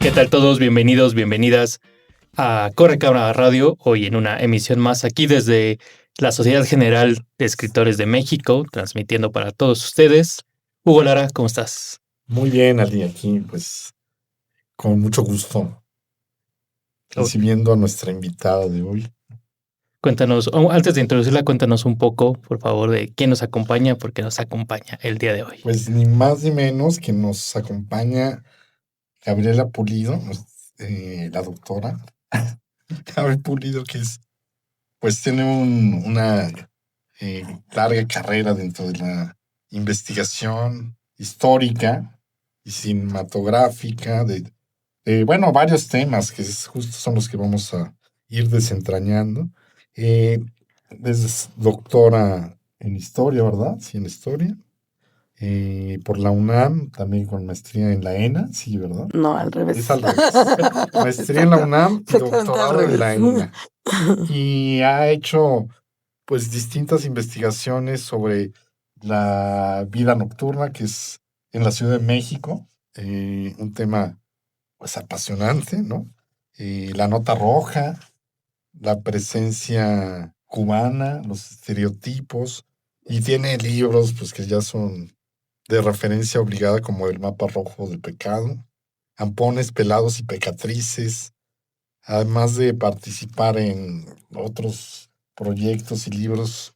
¿Qué tal todos? Bienvenidos, bienvenidas a Corre Cabra Radio, hoy en una emisión más aquí desde la Sociedad General de Escritores de México, transmitiendo para todos ustedes. Hugo Lara, ¿cómo estás? Muy bien, Ali, aquí pues con mucho gusto recibiendo a nuestra invitada de hoy. Cuéntanos, antes de introducirla, cuéntanos un poco, por favor, de quién nos acompaña, porque nos acompaña el día de hoy. Pues ni más ni menos que nos acompaña Gabriela Pulido, la doctora Gabriela Pulido, que pues tiene una larga carrera dentro de la investigación histórica y cinematográfica de varios temas que justo son los que vamos a ir desentrañando. Es doctora en historia, ¿verdad? Sí, en historia. Por la UNAM, también con maestría en la ENA, sí, ¿verdad? No, al revés. Es al revés. Maestría en la UNAM y doctorado en la ENA. Y ha hecho pues distintas investigaciones sobre la vida nocturna, que es en la Ciudad de México, un tema pues apasionante, ¿no? La nota roja, la presencia cubana, los estereotipos, y tiene libros pues que ya son de referencia obligada, como El mapa rojo del pecado, Ampones, pelados y pecatrices, además de participar en otros proyectos y libros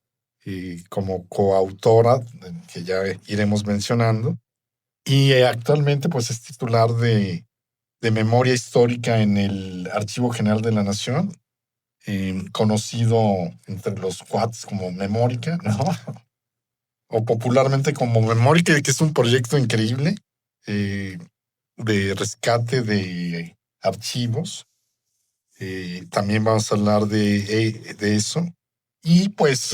como coautora, que ya iremos mencionando, y actualmente pues es titular de Memoria Histórica en el Archivo General de la Nación, conocido entre los cuates como Memórica, ¿no? O popularmente como Memórica, que es un proyecto increíble de rescate de archivos. También vamos a hablar de eso. Y pues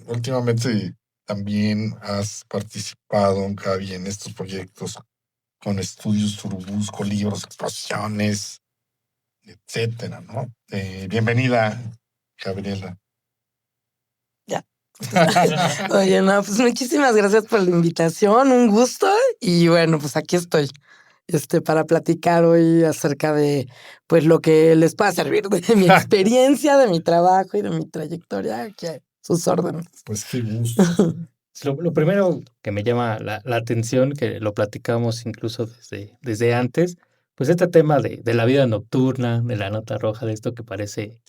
últimamente también has participado, Gaby, en estos proyectos con estudios Churubusco, libros, exposiciones, etcétera, ¿no? Bienvenida, Gabriela. Ya. Oye, no, pues muchísimas gracias por la invitación, un gusto. Y bueno, pues aquí estoy, para platicar hoy acerca de, pues, lo que les pueda servir de mi experiencia, de mi trabajo y de mi trayectoria, aquí a sus órdenes. Pues qué gusto. Lo primero que me llama la atención, que lo platicamos incluso desde antes, pues este tema de la vida nocturna, de la nota roja, de esto que parece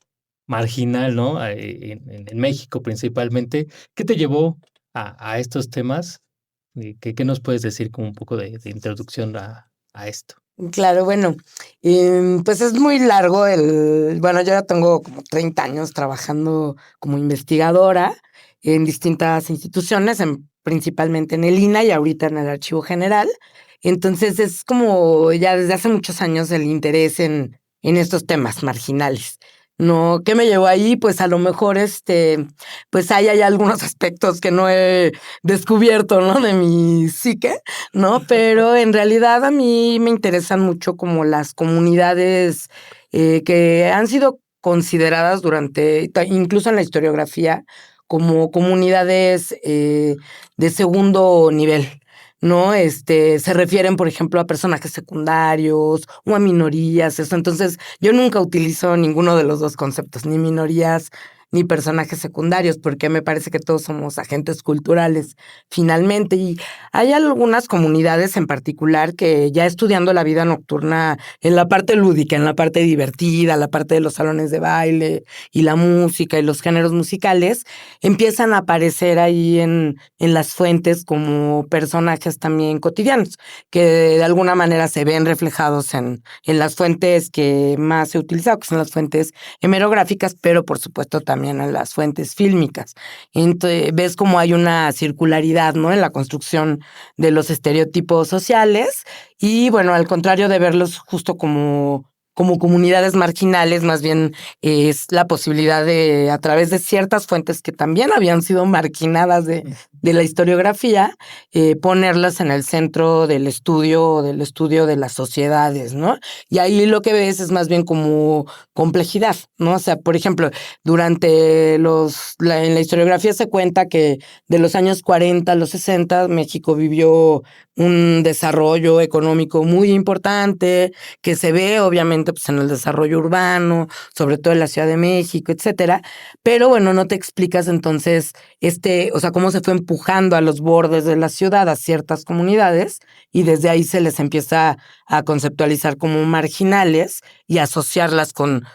marginal, ¿no? En México principalmente. ¿Qué te llevó a estos temas? ¿Qué nos puedes decir como un poco de introducción a esto? Claro, bueno, pues es muy largo bueno, yo ya tengo como 30 años trabajando como investigadora en distintas instituciones, principalmente en el INAH y ahorita en el Archivo General. Entonces es como ya desde hace muchos años el interés en estos temas marginales. ¿No? ¿Qué me llevó ahí? Pues a lo mejor pues hay algunos aspectos que no he descubierto, ¿no? De mi psique, ¿no? Pero en realidad a mí me interesan mucho como las comunidades que han sido consideradas incluso en la historiografía, como comunidades de segundo nivel, ¿no? Se refieren, por ejemplo, a personajes secundarios o a minorías, eso. Entonces, yo nunca utilizo ninguno de los dos conceptos, ni minorías ni personajes secundarios, porque me parece que todos somos agentes culturales, finalmente. Y hay algunas comunidades en particular que ya estudiando la vida nocturna en la parte lúdica, en la parte divertida, la parte de los salones de baile y la música y los géneros musicales, empiezan a aparecer ahí en las fuentes como personajes también cotidianos, que de alguna manera se ven reflejados en las fuentes que más he utilizado, que son las fuentes hemerográficas, pero por supuesto también en las fuentes fílmicas. Entonces, ves cómo hay una circularidad, ¿no? En la construcción de los estereotipos sociales y, bueno, al contrario de verlos justo como como comunidades marginales, más bien es la posibilidad de, a través de ciertas fuentes que también habían sido marginadas de la historiografía, ponerlas en el centro del estudio de las sociedades, ¿no? Y ahí lo que ves es más bien como complejidad, ¿no? O sea, por ejemplo, durante en la historiografía se cuenta que de los años 40 a los 60, México vivió un desarrollo económico muy importante, que se ve obviamente pues, en el desarrollo urbano, sobre todo en la Ciudad de México, etcétera. Pero bueno, no te explicas entonces o sea, cómo se fue empujando a los bordes de la ciudad a ciertas comunidades y desde ahí se les empieza a conceptualizar como marginales y asociarlas con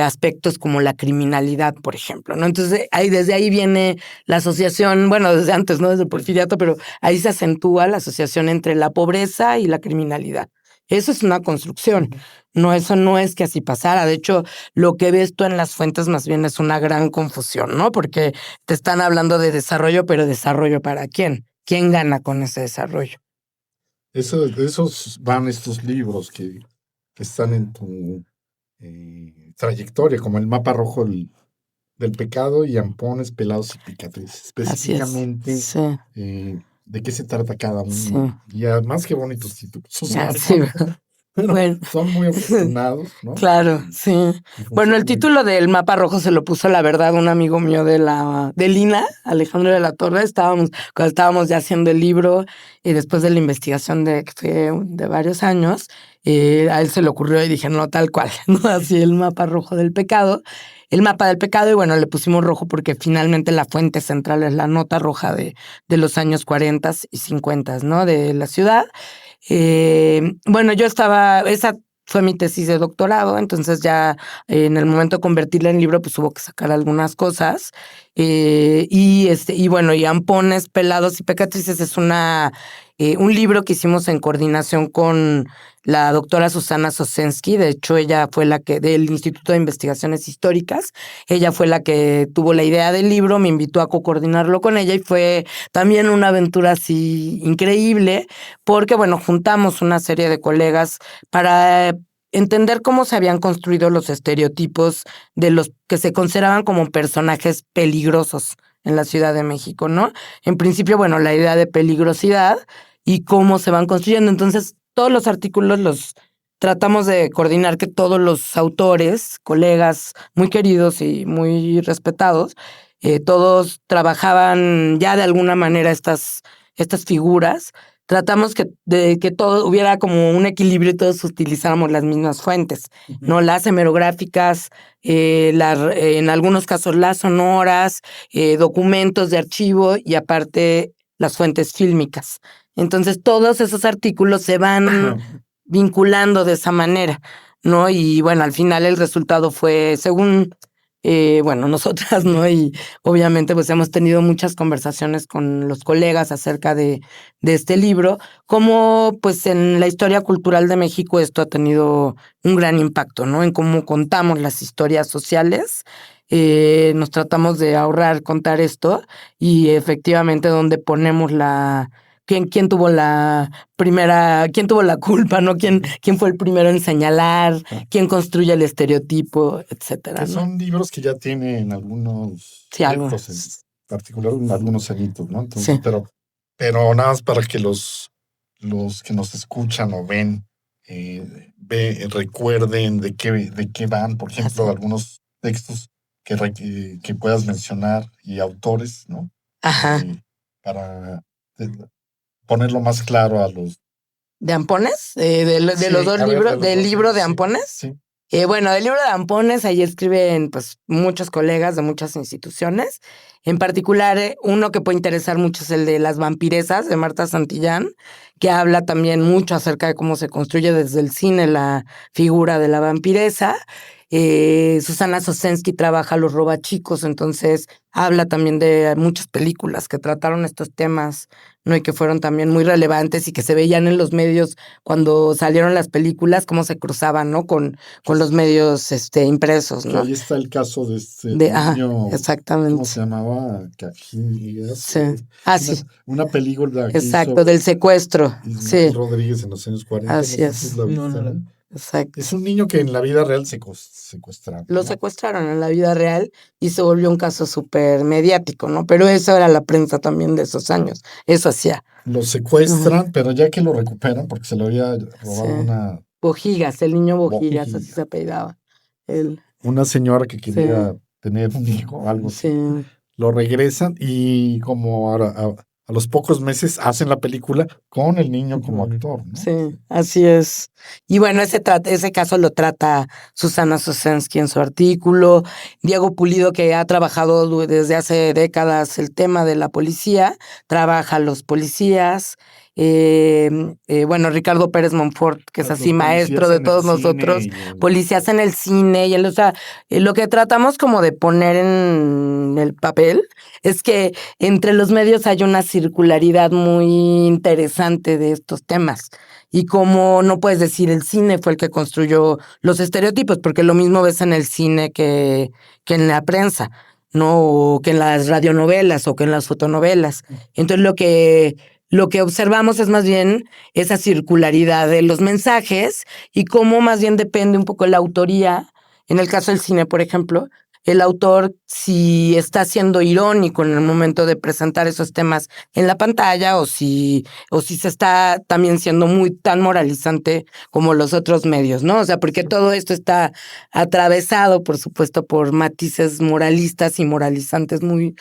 aspectos como la criminalidad, por ejemplo, ¿no? Entonces, desde ahí viene la asociación, bueno, desde antes, ¿no? Desde el Porfiriato, pero ahí se acentúa la asociación entre la pobreza y la criminalidad. Eso es una construcción. No, eso no es que así pasara. De hecho, lo que ves tú en las fuentes más bien es una gran confusión, ¿no? Porque te están hablando de desarrollo, pero ¿desarrollo para quién? ¿Quién gana con ese desarrollo? De esos van estos libros que están en tu trayectoria, como el mapa rojo del pecado y ampones, pelados y cicatrices. Así es. Específicamente, Sí, de qué se trata cada sí. uno. Y además, qué bonitos títulos. O sea, Sí, bueno. son muy afortunados, ¿no? Claro, sí. Bueno, el título del mapa rojo se lo puso, la verdad, un amigo mío de Lina, Alejandro de la Torre. Cuando estábamos ya haciendo el libro y después de la investigación que fue de varios años, a él se le ocurrió y dije, no, tal cual, ¿no? Así el mapa rojo del pecado. El mapa del pecado, y bueno, le pusimos rojo porque finalmente la fuente central es la nota roja de los años 40 y 50, ¿no? De la ciudad. Bueno, esa fue mi tesis de doctorado, entonces ya en el momento de convertirla en libro, pues hubo que sacar algunas cosas. Y bueno, y Ampones, Pelados y Pecatrices es un libro que hicimos en coordinación con la doctora Susana Sosensky. De hecho, ella fue del Instituto de Investigaciones Históricas, ella fue la que tuvo la idea del libro, me invitó a co-coordinarlo con ella y fue también una aventura así increíble, porque bueno, juntamos una serie de colegas para entender cómo se habían construido los estereotipos de los que se consideraban como personajes peligrosos en la Ciudad de México, ¿no? En principio, bueno, la idea de peligrosidad y cómo se van construyendo. Entonces, todos los artículos los tratamos de coordinar, que todos los autores, colegas muy queridos y muy respetados, todos trabajaban ya de alguna manera estas figuras. Tratamos de que todo hubiera como un equilibrio y todos utilizáramos las mismas fuentes, ¿no? Las hemerográficas, en algunos casos las sonoras, documentos de archivo y aparte las fuentes fílmicas. Entonces todos esos artículos se van vinculando de esa manera, ¿no? Y bueno, al final el resultado fue, según bueno, nosotras, ¿no? Y obviamente pues hemos tenido muchas conversaciones con los colegas acerca de este libro, cómo pues en la historia cultural de México esto ha tenido un gran impacto, ¿no? En cómo contamos las historias sociales. Nos tratamos de ahorrar contar esto y efectivamente donde ponemos ¿Quién tuvo la culpa, ¿no? ¿Quién fue el primero en señalar? ¿Quién construye el estereotipo, etcétera? Que ¿no? son libros que ya tienen algunos Sí, algo. en particular algunos añitos, ¿no? Entonces, sí. Pero nada más para que los que nos escuchan o ven, recuerden de qué van, por ejemplo, algunos textos que puedas mencionar y autores, ¿no? Ajá. Para ponerlo más claro a los... ¿De Ampones? ¿De los dos libros? ¿Del libro de Ampones? Sí. Bueno, del libro de Ampones, ahí escriben pues muchos colegas de muchas instituciones. En particular, uno que puede interesar mucho es el de Las vampiresas, de Marta Santillán, que habla también mucho acerca de cómo se construye desde el cine la figura de la vampiresa. Susana Sosensky trabaja Los robachicos, entonces habla también de muchas películas que trataron estos temas, ¿no? Y que fueron también muy relevantes y que se veían en los medios cuando salieron las películas, cómo se cruzaban, ¿no? Con los medios impresos, ¿no? Ahí está el caso de niño, exactamente. ¿cómo se llamaba? Cajías. Sí. Sí. Una película que exacto, hizo del secuestro. Ismael sí. Rodríguez en los años 40. Así es. No, exacto. Es un niño que en la vida real secuestraron, Lo ¿no? secuestraron en la vida real y se volvió un caso súper mediático, ¿no? Pero eso era la prensa también de esos años. Eso hacía. Lo Ujú. secuestran, pero ya que lo recuperan, porque se lo había Sí. robado Bojigas, el niño Bojigas, así se Bojiga, apellidaba. Él. una señora que Sí, quería tener un hijo o algo sí. así. Lo regresan y como a los pocos meses hacen la película con el niño como Ujú. actor, ¿no? Sí, así es. Y bueno, ese caso lo trata Susana Sosensky en su artículo. Diego Pulido, que ha trabajado desde hace décadas el tema de la policía, trabaja a los policías. Bueno, Ricardo Pérez Monfort, que es Los así maestro policías de en el todos cine nosotros, y policías en el cine, y él, o sea, lo que tratamos como de poner en el papel es que entre los medios hay una circularidad muy interesante de estos temas. Y como no puedes decir el cine fue el que construyó los estereotipos, porque lo mismo ves en el cine que en la prensa, ¿no? O que en las radionovelas o que en las fotonovelas. Entonces lo que observamos es más bien esa circularidad de los mensajes y cómo más bien depende un poco la autoría. En el caso del cine, por ejemplo, el autor, si está siendo irónico en el momento de presentar esos temas en la pantalla o si se está también siendo muy tan moralizante como los otros medios, ¿no? O sea, porque todo esto está atravesado, por supuesto, por matices moralistas y moralizantes muy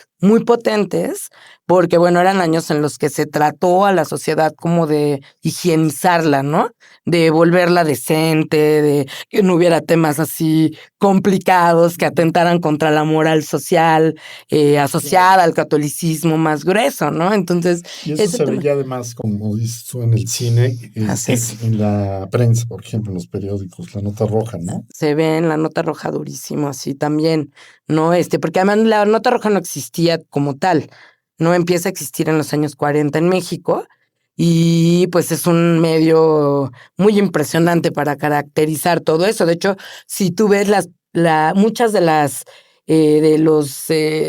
potentes, porque bueno, eran años en los que se trató a la sociedad como de higienizarla, ¿no? De volverla decente, de que no hubiera temas así complicados que atentaran contra la moral social asociada al catolicismo más grueso, ¿no? Entonces, Y eso ese se tema. veía además, como dices tú, en el cine, Así es. en la prensa, por ejemplo, en los periódicos, la nota roja, ¿no? Se ve en la nota roja durísimo, así también, ¿no? Porque además la nota roja no existía como tal, no empieza a existir en los años 40 en México y pues es un medio muy impresionante para caracterizar todo eso. De hecho, si tú ves muchas de de los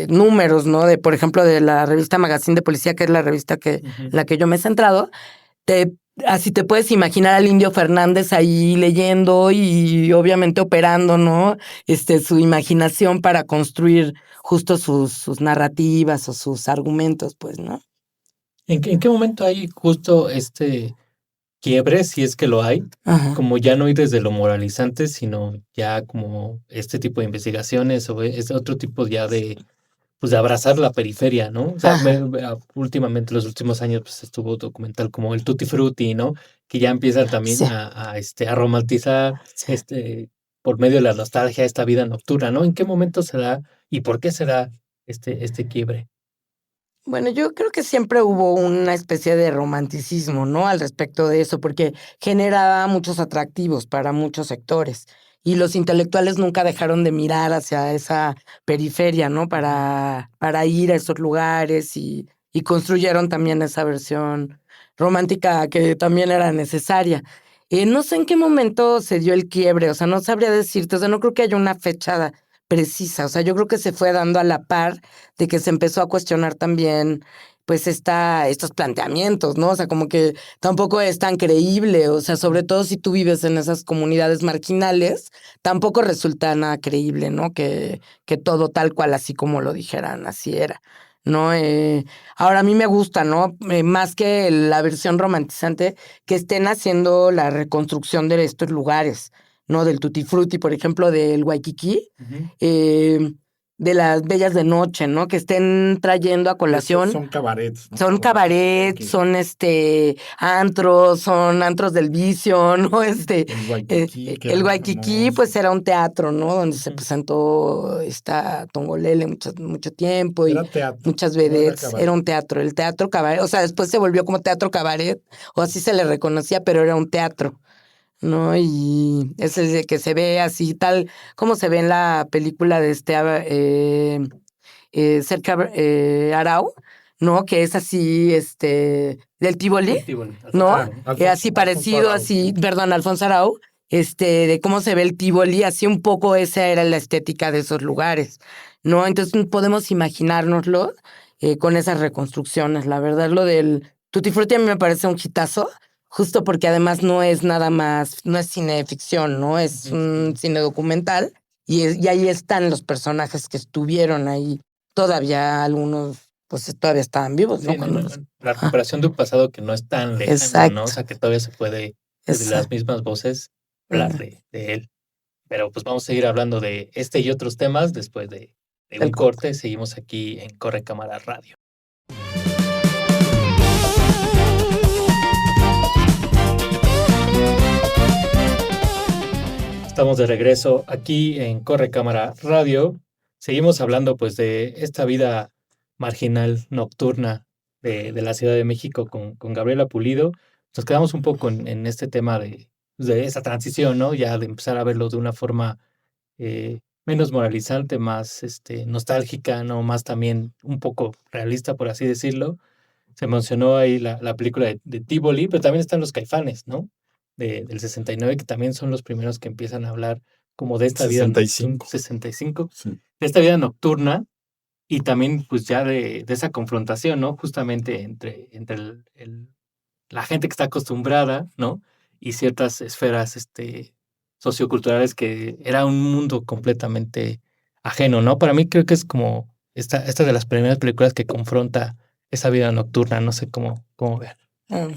números, ¿no? De, por ejemplo, de la revista Magazine de Policía, que es la revista Ujú. la que yo me he centrado, te, así te puedes imaginar al Indio Fernández ahí leyendo y obviamente operando, ¿no? Su imaginación para construir justo sus narrativas o sus argumentos, pues, ¿no? En qué momento hay justo este quiebre, si es que lo hay? Ajá. Como ya no ir desde lo moralizante, sino ya como este tipo de investigaciones o es otro tipo ya de, pues, de abrazar la periferia, ¿no? O sea, Ajá. últimamente, los últimos años, pues, estuvo documental como el Tutti Frutti, ¿no? Que ya empiezan Sí, también a romantizar, sí. por medio de la nostalgia, esta vida nocturna, ¿no? ¿En qué momento se da y por qué se da este quiebre? Bueno, yo creo que siempre hubo una especie de romanticismo, ¿no? Al respecto de eso, porque generaba muchos atractivos para muchos sectores. Y los intelectuales nunca dejaron de mirar hacia esa periferia, ¿no? Para ir a esos lugares y construyeron también esa versión romántica que también era necesaria. No sé en qué momento se dio el quiebre, o sea, no sabría decirte, o sea, no creo que haya una fecha precisa, o sea, yo creo que se fue dando a la par de que se empezó a cuestionar también, pues, estos planteamientos, ¿no? O sea, como que tampoco es tan creíble, o sea, sobre todo si tú vives en esas comunidades marginales, tampoco resulta nada creíble, ¿no? Que todo tal cual, así como lo dijeran, así era, ¿no? Ahora a mí me gusta, ¿no? Más que la versión romantizante, que estén haciendo la reconstrucción de estos lugares, ¿no? Del Tutti Frutti, por ejemplo, del Waikiki, Ujú. eh, de las bellas de noche, ¿no? Que estén trayendo a Que colación. son cabarets, ¿no? Son cabarets, Que son antros, son antros del vicio, ¿no? el Waikiki, que era El muy Waikiki, famoso. pues era un teatro, ¿no? Donde se Ujú. presentó esta Tongolele mucho tiempo y Era teatro, muchas no era vedettes. Era cabaret. un teatro, el teatro cabaret. O sea, después se volvió como teatro cabaret, o así se le reconocía, pero era un teatro, ¿no? Y es el de que se ve así, tal como se ve en la película de cerca Arau, ¿no? Que es así, del Tívoli, El Tívoli, ¿no? Alfonso Arau. Así Alfonso parecido, Arau, así, ¿no? perdón, Alfonso Arau, de cómo se ve el Tívoli, así un poco esa era la estética de esos lugares, ¿no? Entonces podemos imaginárnoslo con esas reconstrucciones. La verdad, lo del Tutti Frutti a mí me parece un hitazo. justo porque además no es nada más, no es cine de ficción, ¿no? Es un cine documental y ahí están los personajes que estuvieron ahí. Todavía algunos, pues todavía estaban vivos, ¿no? Sí, la recuperación de un pasado que no es tan lejano, exacto, ¿no? O sea, que todavía se puede, desde las mismas voces, hablar de él. Pero pues vamos a seguir hablando de este y otros temas después de un corte. Seguimos aquí en Corre Cámara Radio. Estamos de regreso aquí en Corre Cámara Radio. Seguimos hablando pues de esta vida marginal nocturna de la Ciudad de México con Gabriela Pulido. Nos quedamos un poco en este tema de esa transición, ¿no? Ya de empezar a verlo de una forma menos moralizante, más nostálgica, ¿no? Más también un poco realista, por así decirlo. Se mencionó ahí la película de Tívoli, pero también están los Caifanes, ¿no? Del 69, que también son los primeros que empiezan a hablar como de esta vida 65. 65, Sí. de esta vida nocturna y también pues ya de esa confrontación, ¿no? Justamente entre la gente que está acostumbrada, ¿no? Y ciertas esferas socioculturales que era un mundo completamente ajeno, ¿no? Para mí creo que es como esta de las primeras películas que confronta esa vida nocturna, no sé cómo ver.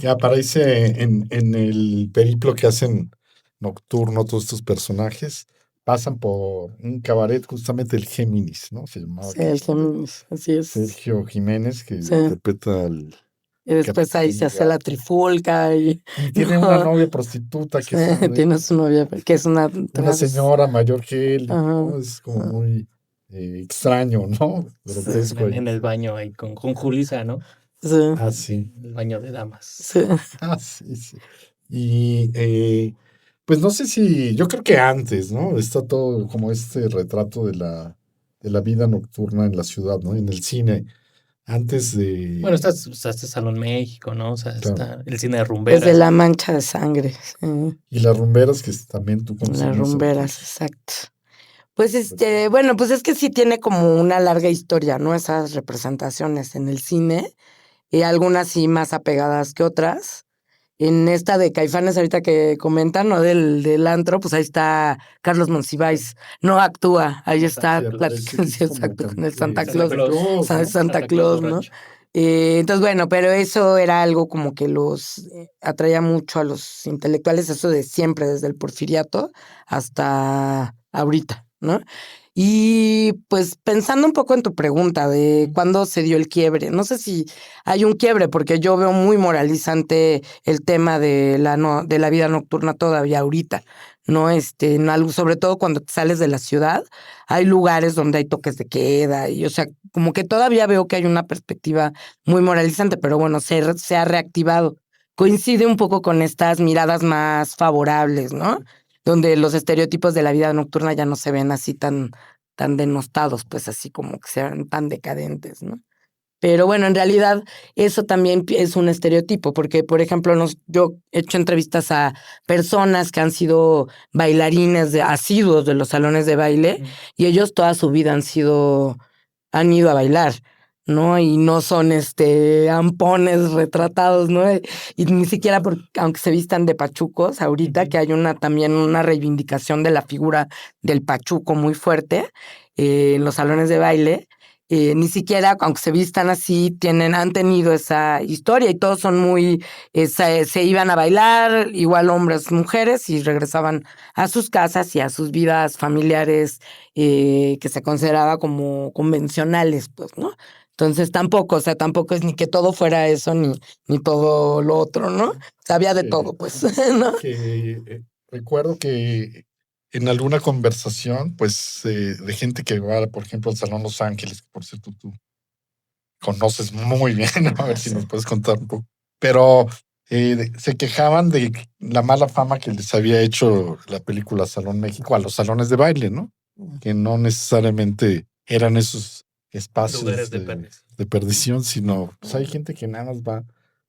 Que aparece en el periplo que hacen nocturno todos estos personajes, pasan por un cabaret, justamente el Géminis, ¿no? Se llamaba. Sí, el Géminis, así es. Sergio Jiménez, que interpreta al... Y después ahí se hace la trifulca y tiene una novia prostituta que tiene su novia, que es una señora mayor que él, ¿no? Es como muy extraño, ¿no? Grotesco. En el baño ahí con Julissa, ¿no? Sí. Sí. El baño de damas. Sí. Sí. Y pues no sé si, yo creo que antes, ¿no? Está todo como este retrato de la vida nocturna en la ciudad, ¿no? En el cine. Antes de... Bueno, está Salón México, ¿no? O sea, está el cine de Pues rumberas. de La Mancha de Sangre. Sí. Y las rumberas, que también tú conoces. Las rumberas, exacto. Pues bueno, pues es que sí tiene como una larga historia, ¿no? Esas representaciones en el cine, y algunas sí más apegadas que otras. En esta de Caifanes ahorita que comentan, ¿no? Del antro, pues ahí está Carlos Monsiváis, no actúa, ahí está platicando, sí, exacto, con el Santa Claus, Santa Claus, ¿no? Entonces, bueno, pero eso era algo como que los atraía mucho a los intelectuales, eso de siempre, desde el Porfiriato hasta ahorita, ¿no? Y pues pensando un poco en tu pregunta de cuándo se dio el quiebre, no sé si hay un quiebre, porque yo veo muy moralizante el tema de la vida nocturna todavía ahorita, ¿no? Sobre todo cuando sales de la ciudad, hay lugares donde hay toques de queda, y o sea, como que todavía veo que hay una perspectiva muy moralizante, pero bueno, se ha reactivado. Coincide un poco con estas miradas más favorables, ¿no? Donde los estereotipos de la vida nocturna ya no se ven así tan denostados, pues así como que sean tan decadentes, ¿no? Pero bueno, en realidad eso también es un estereotipo, porque, por ejemplo, yo he hecho entrevistas a personas que han sido bailarines asiduos de los salones de baile, y ellos toda su vida han ido a bailar, ¿no? Y no son ampones retratados, ¿no? Y ni siquiera aunque se vistan de pachucos, ahorita que hay también una reivindicación de la figura del pachuco muy fuerte en los salones de baile. Ni siquiera, aunque se vistan así, han tenido esa historia, y todos son se iban a bailar, igual hombres, mujeres, y regresaban a sus casas y a sus vidas familiares que se consideraba como convencionales, pues, ¿no? Entonces tampoco es ni que todo fuera eso, ni todo lo otro, ¿no? O sea, había de todo, pues, ¿no? Recuerdo que en alguna conversación, pues, de gente que va, por ejemplo, al Salón Los Ángeles, que por cierto tú conoces muy bien, a ver si nos puedes contar un poco. Pero se quejaban de la mala fama que les había hecho la película Salón México a los salones de baile, ¿no? Que no necesariamente eran esos espacios de perdición, sino pues hay gente que nada más va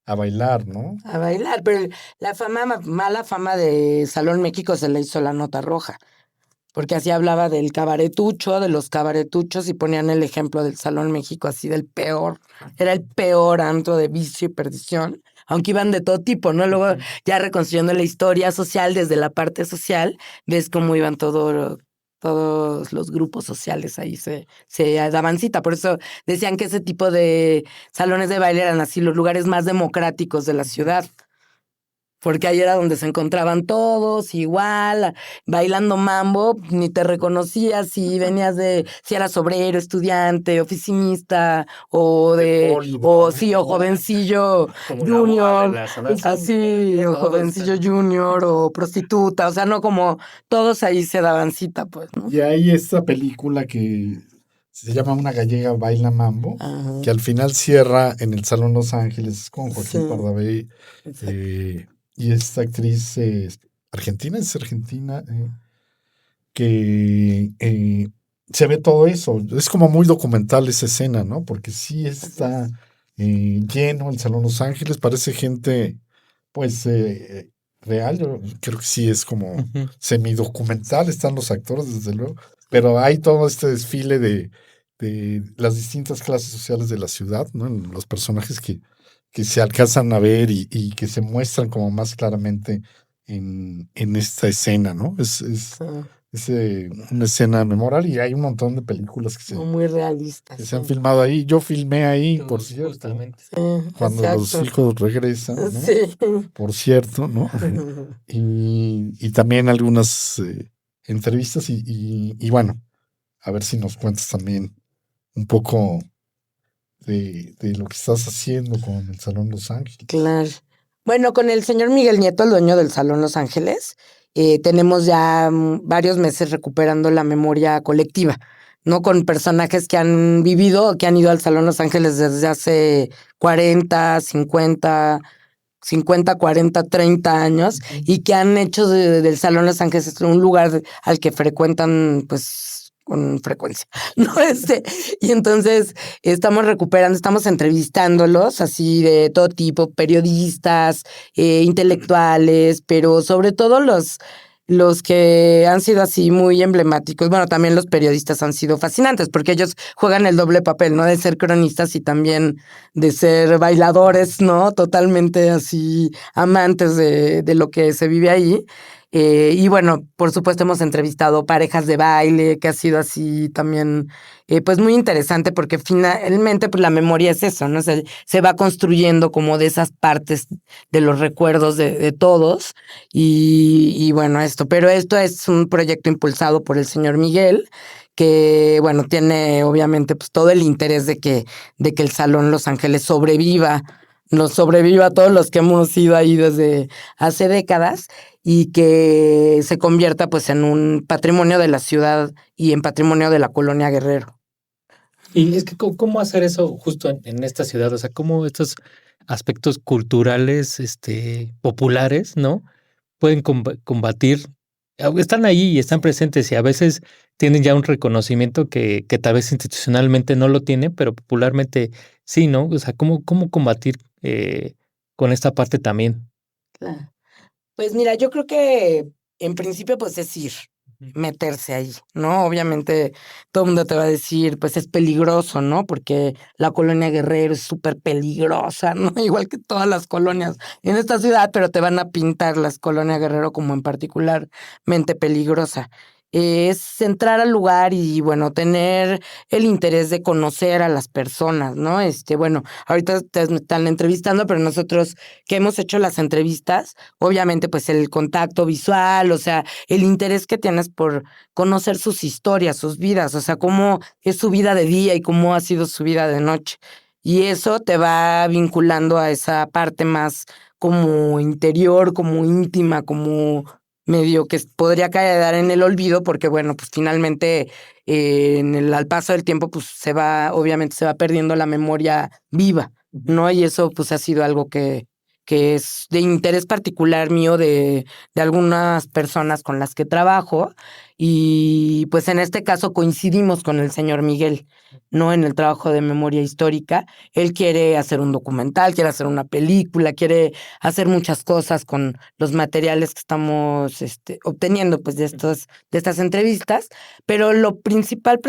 a bailar, ¿no? A bailar, pero la mala fama de Salón México se le hizo La Nota Roja, porque así hablaba de los cabaretuchos, y ponían el ejemplo del Salón México así del peor, era el peor antro de vicio y perdición, aunque iban de todo tipo, ¿no? Luego ya reconstruyendo la historia social desde la parte social, ves cómo iban todos los grupos sociales ahí se daban cita. Por eso decían que ese tipo de salones de baile eran así los lugares más democráticos de la ciudad. Porque ahí era donde se encontraban todos igual, bailando mambo, ni te reconocías si venías si eras obrero, estudiante, oficinista, o sí, o jovencillo junior, así, o jovencillo junior, o prostituta, o sea, no como todos ahí se daban cita, pues, ¿no? Y hay esta película que se llama Una gallega baila mambo, que al final cierra en el Salón Los Ángeles con Joaquín Pardavé. Y esta actriz argentina, que se ve todo eso. Es como muy documental esa escena, ¿no? Porque sí está lleno el Salón Los Ángeles, parece gente, pues, real. Yo creo que sí es como semidocumental, están los actores, desde luego, pero hay todo este desfile de las distintas clases sociales de la ciudad, ¿no? Los personajes que se alcanzan a ver y que se muestran como más claramente en esta escena, ¿no? Es una escena memorable y hay un montón de películas muy realistas. Que se han filmado ahí. Yo filmé ahí, por cierto. Justamente. Cuando los hijos regresan, ¿no? Sí. Por cierto, ¿no? y también algunas entrevistas y bueno, a ver si nos cuentas también un poco de lo que estás haciendo con el Salón Los Ángeles. Claro. Bueno, con el señor Miguel Nieto, el dueño del Salón Los Ángeles, tenemos ya varios meses recuperando la memoria colectiva, ¿no? Con personajes que han vivido, que han ido al Salón Los Ángeles desde hace 40, 50, 40, 30 años y que han hecho del Salón Los Ángeles un lugar al que frecuentan, pues, con frecuencia, ¿no? Y entonces estamos recuperando, estamos entrevistándolos así de todo tipo, periodistas, intelectuales, pero sobre todo los que han sido así muy emblemáticos. Bueno, también los periodistas han sido fascinantes porque ellos juegan el doble papel, ¿no? De ser cronistas y también de ser bailadores, ¿no? Totalmente así amantes de lo que se vive ahí. Y bueno, por supuesto hemos entrevistado parejas de baile, que ha sido así también, pues muy interesante porque finalmente pues la memoria es eso, ¿no? Se va construyendo como de esas partes de los recuerdos de todos y bueno, pero esto es un proyecto impulsado por el señor Miguel, que bueno, tiene obviamente pues todo el interés de que el Salón Los Ángeles sobreviva a todos los que hemos ido ahí desde hace décadas y que se convierta pues en un patrimonio de la ciudad y en patrimonio de la colonia Guerrero. Y es que, ¿cómo hacer eso justo en esta ciudad? O sea, ¿cómo estos aspectos culturales, populares, ¿no? Pueden combatir, están ahí y están presentes y a veces tienen ya un reconocimiento que tal vez institucionalmente no lo tiene, pero popularmente sí, ¿no? O sea, ¿cómo combatir con esta parte también? Claro. Pues mira, yo creo que en principio pues es ir, meterse ahí, ¿no? Obviamente todo el mundo te va a decir, pues es peligroso, ¿no? Porque la colonia Guerrero es súper peligrosa, ¿no? Igual que todas las colonias en esta ciudad, pero te van a pintar las colonias Guerrero como en particularmente peligrosa. Es entrar al lugar y, bueno, tener el interés de conocer a las personas, ¿no? Bueno, ahorita te están entrevistando, pero nosotros que hemos hecho las entrevistas, obviamente, pues el contacto visual, o sea, el interés que tienes por conocer sus historias, sus vidas, o sea, cómo es su vida de día y cómo ha sido su vida de noche. Y eso te va vinculando a esa parte más como interior, como íntima, como medio que podría quedar en el olvido, porque bueno, pues finalmente al paso del tiempo, pues obviamente se va perdiendo la memoria viva, ¿no? Y eso pues ha sido algo que es de interés particular mío de algunas personas con las que trabajo, y pues en este caso coincidimos con el señor Miguel, ¿no? En el trabajo de memoria histórica. Él quiere hacer un documental, quiere hacer una película, quiere hacer muchas cosas con los materiales que estamos obteniendo pues de estas entrevistas, pero lo principal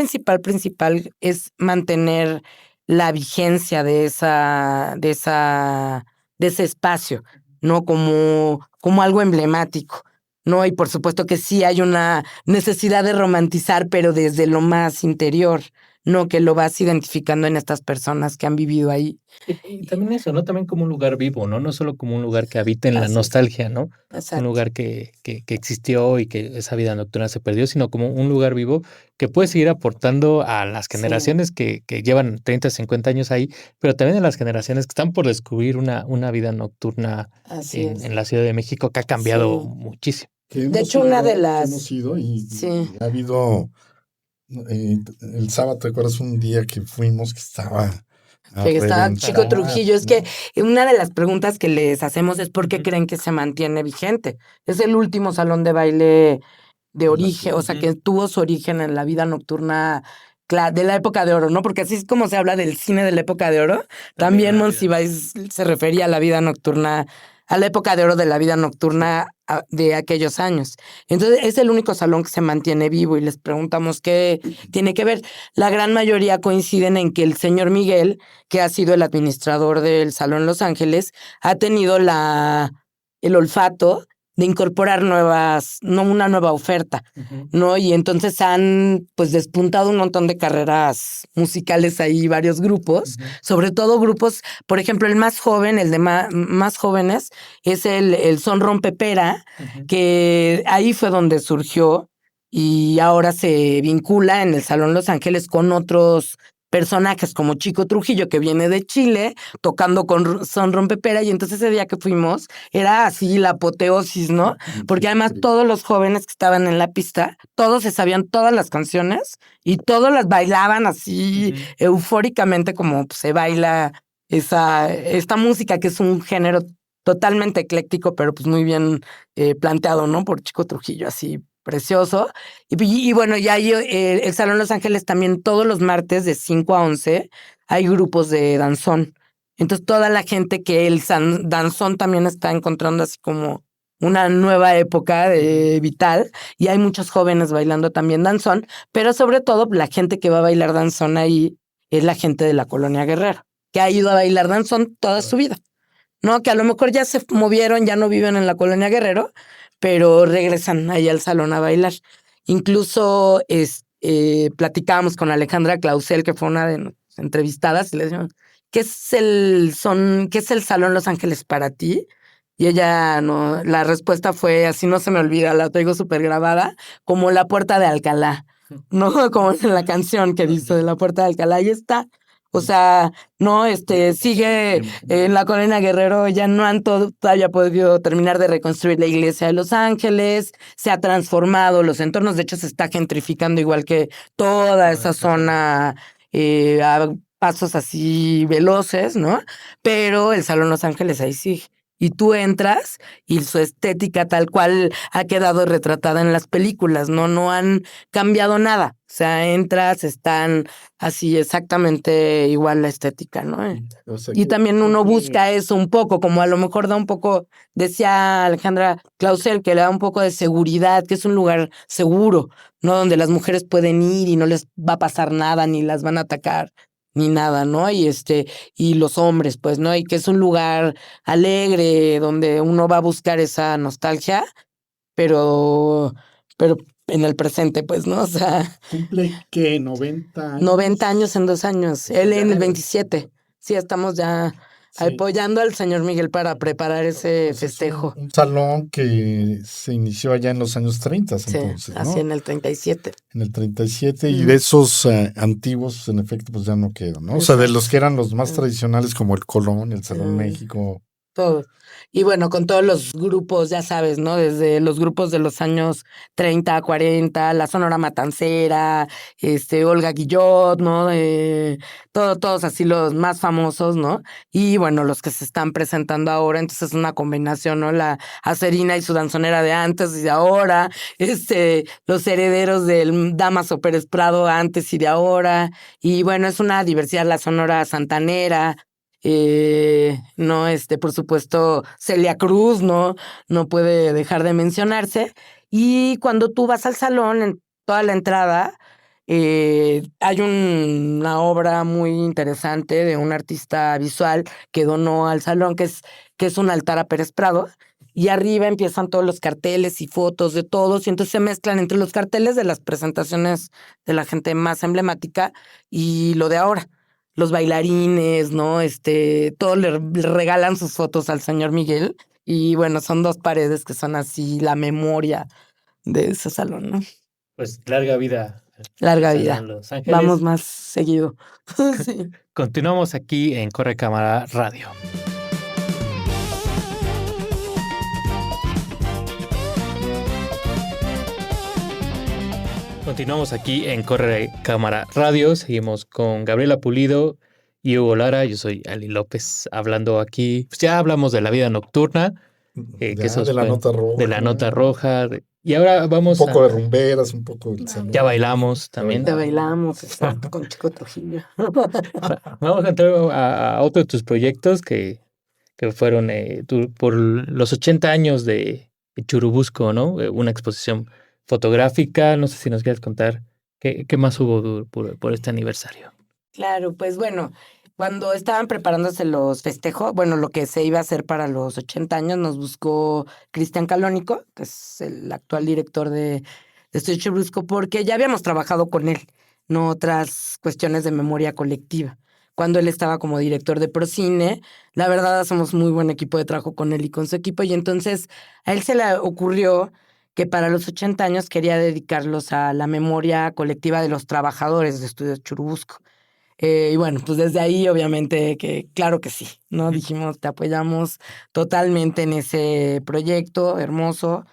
es mantener la vigencia de esa de ese espacio, ¿no? Como algo emblemático, ¿no? Y por supuesto que sí hay una necesidad de romantizar, pero desde lo más interior, ¿no? Que lo vas identificando en estas personas que han vivido ahí. Y también eso, ¿no? También como un lugar vivo, ¿no? No solo como un lugar que habita en la Así es. nostalgia, ¿no? Un Exacto. lugar que existió y que esa vida nocturna se perdió, sino como un lugar vivo que puede seguir aportando a las Sí, generaciones que llevan 30, 50 años ahí, pero también a las generaciones que están por descubrir una vida nocturna así es. en la Ciudad de México que ha cambiado Sí. muchísimo. Que De hemos hecho, una de ido, que las... hemos ido Sí. y ha habido, el sábado, ¿te acuerdas un día que fuimos que estaba a Que estaba Chico reventar, Trujillo. Es ¿no? que una de las preguntas que les hacemos es ¿por qué creen que se mantiene vigente? Es el último salón de baile de En la origen, ciudad. o sea, que tuvo su origen en la vida nocturna de la época de oro, ¿no? Porque así es como se habla del cine de la época de oro. También Monsiváis se refería a la vida nocturna, a la época de oro de la vida nocturna de aquellos años. Entonces, es el único salón que se mantiene vivo y les preguntamos qué tiene que ver. La gran mayoría coinciden en que el señor Miguel, que ha sido el administrador del Salón Los Ángeles, ha tenido el olfato de incorporar una nueva oferta, ¿no? Y entonces han pues despuntado un montón de carreras musicales ahí, varios grupos, sobre todo grupos, por ejemplo, el más joven, el de más jóvenes, es el Son Rompepera, que ahí fue donde surgió y ahora se vincula en el Salón Los Ángeles con otros personajes como Chico Trujillo, que viene de Chile, tocando con Son Rompepera, y entonces ese día que fuimos era así la apoteosis, ¿no? Porque además todos los jóvenes que estaban en la pista, todos se sabían todas las canciones y todos las bailaban así eufóricamente como se baila esta música, que es un género totalmente ecléctico, pero pues muy bien planteado, ¿no? Por Chico Trujillo, así precioso. Y bueno, ya hay el Salón Los Ángeles también todos los martes de 5 a 11 hay grupos de danzón. Entonces toda la gente que el danzón también está encontrando así como una nueva época vital, y hay muchos jóvenes bailando también danzón, pero sobre todo la gente que va a bailar danzón ahí es la gente de la Colonia Guerrero, que ha ido a bailar danzón toda su vida, ¿no? Que a lo mejor ya se movieron, ya no viven en la Colonia Guerrero, pero regresan ahí al salón a bailar. Incluso platicábamos con Alejandra Clausel, que fue una de nuestras entrevistadas, y le decíamos, ¿qué es el Salón Los Ángeles para ti? Y ella, no, la respuesta fue, así no se me olvida, la traigo súper grabada, como la puerta de Alcalá, ¿no? Como en la canción que dice de la puerta de Alcalá, ahí está. O sea, no, sigue en la Colonia Guerrero, ya no han todavía podido terminar de reconstruir la iglesia de Los Ángeles, se ha transformado los entornos, de hecho se está gentrificando igual que toda esa zona a pasos así veloces, ¿no? Pero el Salón Los Ángeles ahí sigue. Y tú entras y su estética tal cual ha quedado retratada en las películas, ¿no? No han cambiado nada. O sea, entras, están así exactamente igual la estética, ¿no? O sea, Y también uno busca eso un poco, como a lo mejor da un poco, decía Alejandra Clausel, que le da un poco de seguridad, que es un lugar seguro, ¿no? Donde las mujeres pueden ir y no les va a pasar nada, ni las van a atacar, ni nada, ¿no? Y los hombres, pues, ¿no? Y que es un lugar alegre, donde uno va a buscar esa nostalgia, pero en el presente, pues, ¿no? O sea, ¿Cumple qué? ¿90 años? 90 años en 2 años. Él en el 27. 27. Sí, estamos ya Sí. apoyando al señor Miguel para preparar ese Pues es festejo. un salón que se inició allá en los años 30, Sí, entonces, así ¿no? en el 37. En el 37, y de esos antiguos, en efecto, pues ya no quedan, ¿no? O sea, de los que eran los más tradicionales, como el Colón, el Salón México. Todo. Y bueno, con todos los grupos, ya sabes, ¿no? Desde los grupos de los años 30, 40, la Sonora Matancera, Olga Guillot, ¿no? Todos así los más famosos, ¿no? Y bueno, los que se están presentando ahora, entonces es una combinación, ¿no? La Acerina y su danzonera de antes y de ahora, los herederos del Damaso Pérez Prado antes y de ahora, y bueno, es una diversidad, la Sonora Santanera, no, por supuesto, Celia Cruz, no puede dejar de mencionarse. Y cuando tú vas al salón, en toda la entrada, Hay una obra muy interesante de un artista visual que donó al salón, que es un altar a Pérez Prado, y arriba empiezan todos los carteles y fotos de todos, y entonces se mezclan entre los carteles de las presentaciones de la gente más emblemática y lo de ahora. Los bailarines, ¿no? Todos le regalan sus fotos al señor Miguel, y bueno, son 2 paredes que son así la memoria de ese salón, ¿no? Pues larga vida al Larga vida. Salón Los Vamos Ángeles. más seguido. Sí. Continuamos aquí en Corre Cámara Radio. Continuamos aquí en Corre Cámara Radio. Seguimos con Gabriela Pulido y Hugo Lara. Yo soy Ali López, hablando aquí. Pues ya hablamos de la vida nocturna, que Ya, esos de la nota roja. de la nota roja. Y ahora Un vamos poco de rumberas, un poco del salón. Ya bailamos también. Ya bailamos, exacto, con Chico Trujillo. Vamos a entrar a otro de tus proyectos que fueron por los 80 años de Churubusco, ¿no? Una exposición fotográfica. No sé si nos quieres contar qué más hubo por este aniversario. Claro, pues bueno, cuando estaban preparándose los festejos, bueno, lo que se iba a hacer para los 80 años, nos buscó Cristian Calónico, que es el actual director de Estudio Churubusco, porque ya habíamos trabajado con él, no otras cuestiones de memoria colectiva. Cuando él estaba como director de Procine, la verdad hacemos muy buen equipo de trabajo con él y con su equipo, y entonces a él se le ocurrió que para los 80 años quería dedicarlos a la memoria colectiva de los trabajadores de Estudios Churubusco. Y bueno, pues desde ahí obviamente que claro que sí, ¿no? Dijimos, te apoyamos totalmente en ese proyecto hermoso,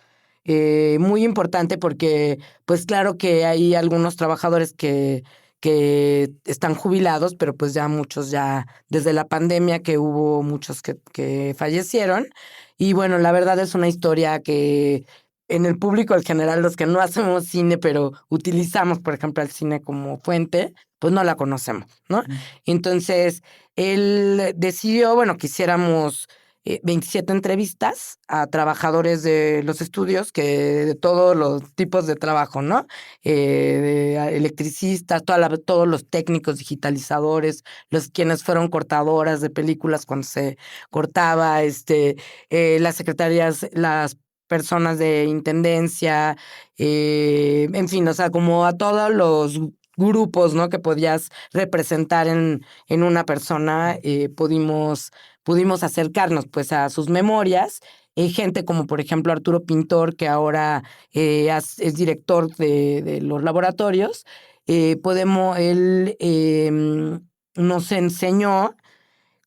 muy importante porque pues claro que hay algunos trabajadores que están jubilados, pero pues ya muchos ya desde la pandemia que hubo muchos que fallecieron. Y bueno, la verdad es una historia que en el público en general, los que no hacemos cine, pero utilizamos, por ejemplo, el cine como fuente, pues no la conocemos, ¿no? Entonces, él decidió, bueno, que hiciéramos 27 entrevistas a trabajadores de los estudios, que de todos los tipos de trabajo, ¿no? De electricistas, todos los técnicos digitalizadores, los quienes fueron cortadoras de películas cuando se cortaba, las secretarias, las personas de intendencia, en fin, o sea, como a todos los grupos, ¿no? Que podías representar en una persona, pudimos acercarnos pues a sus memorias. Gente como por ejemplo Arturo Pintor, que ahora es director de los laboratorios, él nos enseñó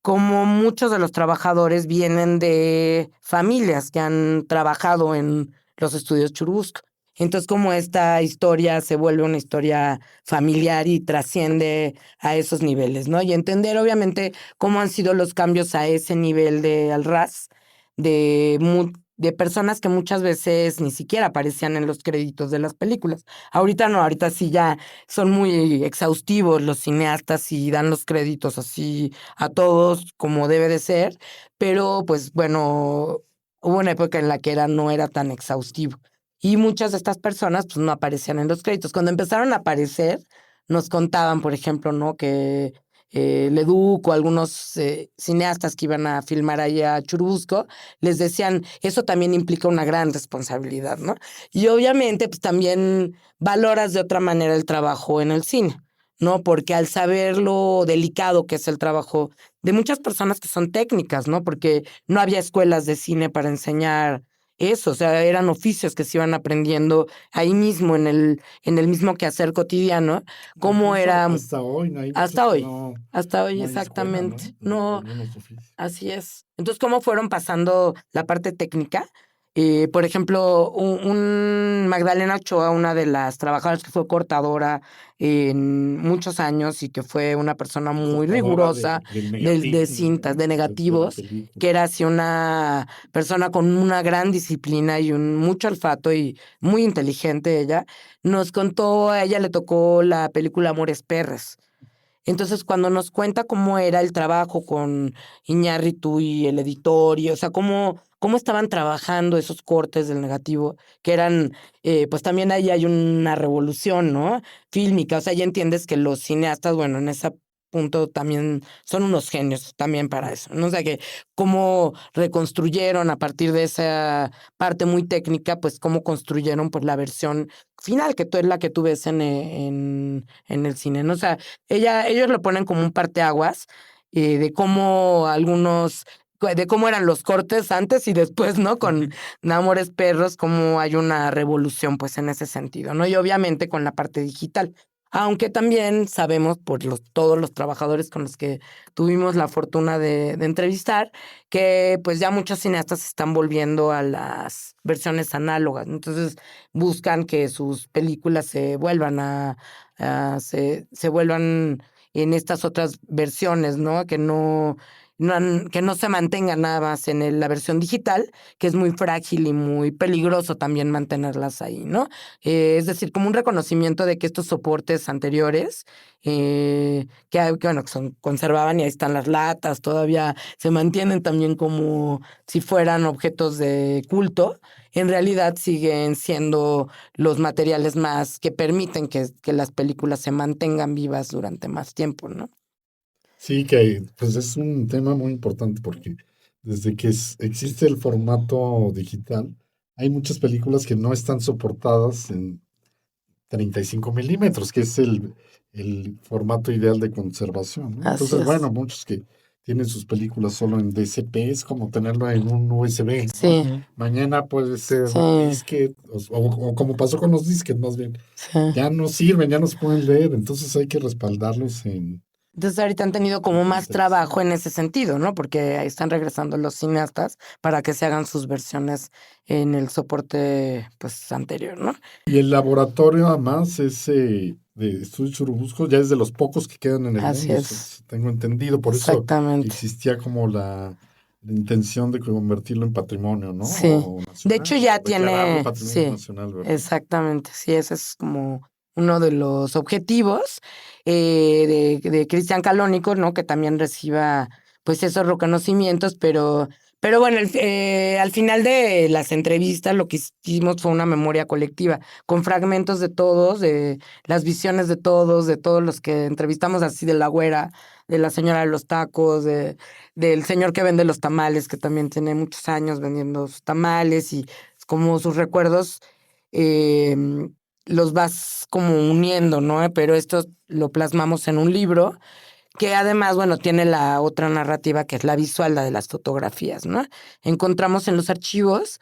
cómo muchos de los trabajadores vienen de familias que han trabajado en los estudios Churubusco. Entonces, como esta historia se vuelve una historia familiar y trasciende a esos niveles, ¿no? Y entender, obviamente, cómo han sido los cambios a ese nivel de al ras, de personas que muchas veces ni siquiera aparecían en los créditos de las películas. Ahorita no, ahorita sí ya son muy exhaustivos los cineastas y dan los créditos así a todos como debe de ser, pero pues bueno, hubo una época en la que no era tan exhaustivo. Y muchas de estas personas pues no aparecían en los créditos. Cuando empezaron a aparecer, nos contaban, por ejemplo, ¿no? Que Leduc o algunos cineastas que iban a filmar ahí a Churubusco, les decían, eso también implica una gran responsabilidad, ¿no? Y obviamente pues también valoras de otra manera el trabajo en el cine, ¿no? Porque al saber lo delicado que es el trabajo de muchas personas que son técnicas, ¿no? Porque no había escuelas de cine para enseñar eso, o sea, eran oficios que se iban aprendiendo ahí mismo en el mismo quehacer cotidiano, cómo era Hasta hoy, no hay hasta muchos que hoy, hasta hoy no hay escuela, ¿no? exactamente. De No, algunos oficios. así es. Entonces, ¿cómo fueron pasando la parte técnica? Por ejemplo, un Magdalena Ochoa, una de las trabajadoras que fue cortadora en muchos años y que fue una persona muy Cortadora rigurosa del de negativo, cintas, de de la negativos, película. que era así una persona con una gran disciplina y mucho olfato y muy inteligente ella, nos contó, a ella le tocó la película Amores Perros. Entonces, cuando nos cuenta cómo era el trabajo con Iñárritu y el editor, y, o sea, cómo estaban trabajando esos cortes del negativo, que eran, pues también ahí hay una revolución, ¿no? Fílmica, o sea, ya entiendes que los cineastas, bueno, en ese punto también son unos genios también para eso, ¿no? O sea, que cómo reconstruyeron a partir de esa parte muy técnica, pues cómo construyeron pues la versión final, que tú es la que tú ves en el cine, ¿no? O sea, ellos lo ponen como un parteaguas de cómo de cómo eran los cortes antes y después, ¿no? Con Amores Perros, cómo hay una revolución, pues, en ese sentido, ¿no? Y obviamente con la parte digital. Aunque también sabemos por todos los trabajadores con los que tuvimos la fortuna de entrevistar, que pues ya muchos cineastas se están volviendo a las versiones análogas, ¿no? Entonces buscan que sus películas se vuelvan se vuelvan en estas otras versiones, ¿no? Que no se mantengan nada más en la versión digital, que es muy frágil y muy peligroso también mantenerlas ahí, ¿no? Es decir, como un reconocimiento de que estos soportes anteriores, bueno, conservaban y ahí están las latas, todavía se mantienen también como si fueran objetos de culto, en realidad siguen siendo los materiales más que permiten que las películas se mantengan vivas durante más tiempo, ¿no? Sí, que pues es un tema muy importante porque desde que existe el formato digital, hay muchas películas que no están soportadas en 35 milímetros, que es el formato ideal de conservación, ¿no? Así Entonces, es. bueno, muchos que tienen sus películas solo en DCP, es como tenerlo en un USB, ¿no? Sí, Ujú. Mañana puede ser sí, disquete, o como pasó con los disquetes, más bien, sí. ya no sirven, ya no se pueden leer, entonces hay que respaldarlos Entonces ahorita han tenido en como más trabajo digitalización. en ese sentido, ¿no? Porque ahí están regresando los cineastas para que se hagan sus versiones en el soporte, pues, anterior, ¿no? Y el laboratorio, además, ese de Estudio Churubusco, ya es de los pocos que quedan en el Así mundo, es, tengo entendido. Por eso exactamente. existía como la intención de convertirlo en patrimonio, ¿no? Sí. O De hecho, nacional, ya o declararlo tiene, patrimonio sí, nacional, ¿verdad? exactamente. Sí, ese es como uno de los objetivos de Cristian Calónico, ¿no? Que también reciba, pues, esos reconocimientos, pero bueno, al final de las entrevistas lo que hicimos fue una memoria colectiva, con fragmentos de todos, de las visiones de todos los que entrevistamos, así de la güera, de la señora de los tacos, del señor que vende los tamales, que también tiene muchos años vendiendo sus tamales y como sus recuerdos eh, los vas como uniendo, ¿no? Pero esto lo plasmamos en un libro que además, bueno, tiene la otra narrativa que es la visual, la de las fotografías, ¿no? Encontramos en los archivos,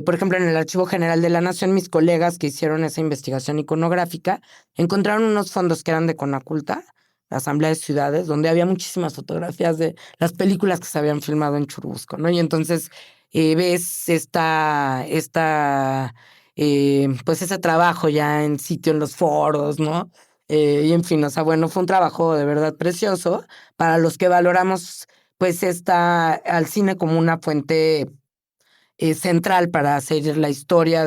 por ejemplo, en el Archivo General de la Nación, mis colegas que hicieron esa investigación iconográfica encontraron unos fondos que eran de Conaculta, la Asamblea de Ciudades, donde había muchísimas fotografías de las películas que se habían filmado en Churubusco, ¿no? Y entonces ves pues ese trabajo ya en sitio en los foros, ¿no? Y en fin, o sea, bueno, fue un trabajo de verdad precioso para los que valoramos pues al cine como una fuente central para hacer la historia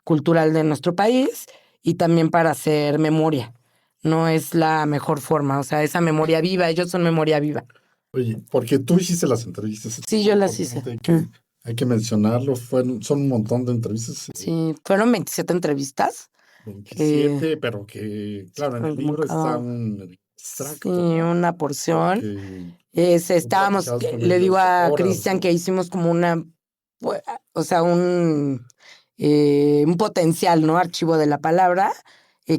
cultural de nuestro país y también para hacer memoria. No es la mejor forma, o sea, esa memoria viva, ellos son memoria viva. Oye, porque tú hiciste las entrevistas, es Sí, muy yo las hice. importante, hay que mencionarlo, son un montón de entrevistas, Sí, fueron 27 entrevistas. eh, 27, pero que, claro, en el como libro está cada, un sí, extracto, ¿no? una porción. Porque tú Estábamos, platicabas con le digo ellos a horas, Cristian ¿no? que hicimos como o sea, un potencial, ¿no? Archivo de la palabra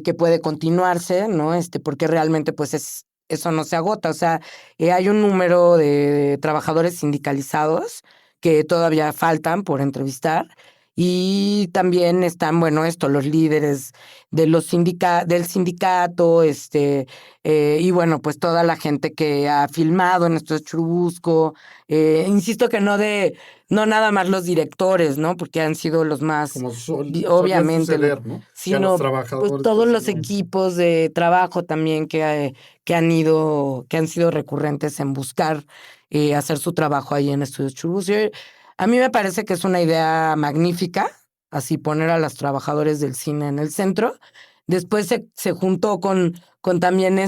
que puede continuarse, ¿no? Porque realmente, pues, eso no se agota. O sea, hay un número de trabajadores sindicalizados que todavía faltan por entrevistar. Y también están, bueno, los líderes del sindicato, y bueno, pues toda la gente que ha filmado en estos Churubusco, insisto que no nada más los directores, ¿no? Porque han sido los más, Como solía obviamente, suceder, ¿no? Que a los sino pues trabajadores todos casi los no. equipos de trabajo también que han sido recurrentes en buscar hacer su trabajo ahí en Estudios Churubusco. A mí me parece que es una idea magnífica, así poner a los trabajadores del cine en el centro. Después se juntó con también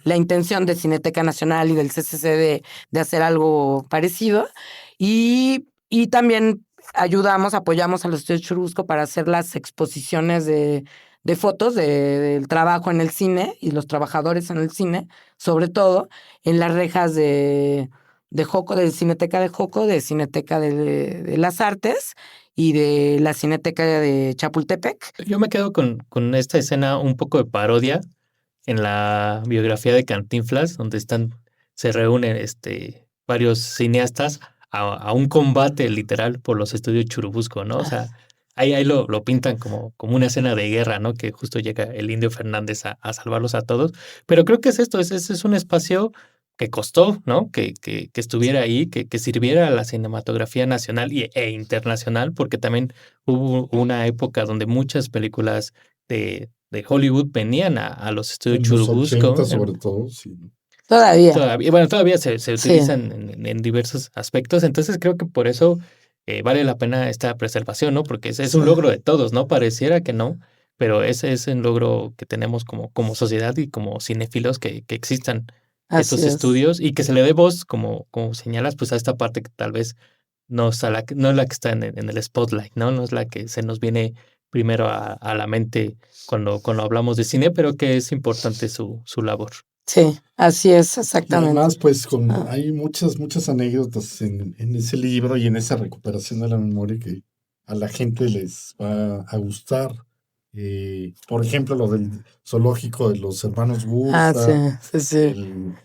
la intención de Cineteca Nacional y del CCC de hacer algo parecido. Y también apoyamos a los estudios Churubusco para hacer las exposiciones de fotos del trabajo en el cine y los trabajadores en el cine, sobre todo en las rejas de Joco, de Cineteca de Joco, de Cineteca de las Artes y de la Cineteca de Chapultepec. Yo me quedo con esta escena un poco de parodia en la biografía de Cantinflas, donde se reúnen varios cineastas a un combate literal por los estudios Churubusco, ¿no? O sea, ahí lo pintan como una escena de guerra, ¿no? Que justo llega el Indio Fernández a salvarlos a todos. Pero creo que es esto, es un espacio que costó, ¿no? Que estuviera ahí, que sirviera a la cinematografía nacional e internacional, porque también hubo una época donde muchas películas de Hollywood venían a los estudios En los Churubusco. 80 sobre todo, sí. Todavía se utilizan en diversos aspectos, entonces creo que por eso vale la pena esta preservación, ¿no? Porque es un logro de todos, ¿no? Pareciera que no, pero ese es un logro que tenemos como sociedad y como cinéfilos que existan estos estudios y que se le dé voz, como señalas, pues a esta parte que tal vez no es la que está en el spotlight, ¿no? No es la que se nos viene primero a la mente cuando hablamos de cine, pero que es importante su labor. Sí, así es, Y exactamente. además, pues hay muchas anécdotas en ese libro y en esa recuperación de la memoria que a la gente les va a gustar. Por ejemplo, lo del zoológico de los hermanos Bursa. Sí.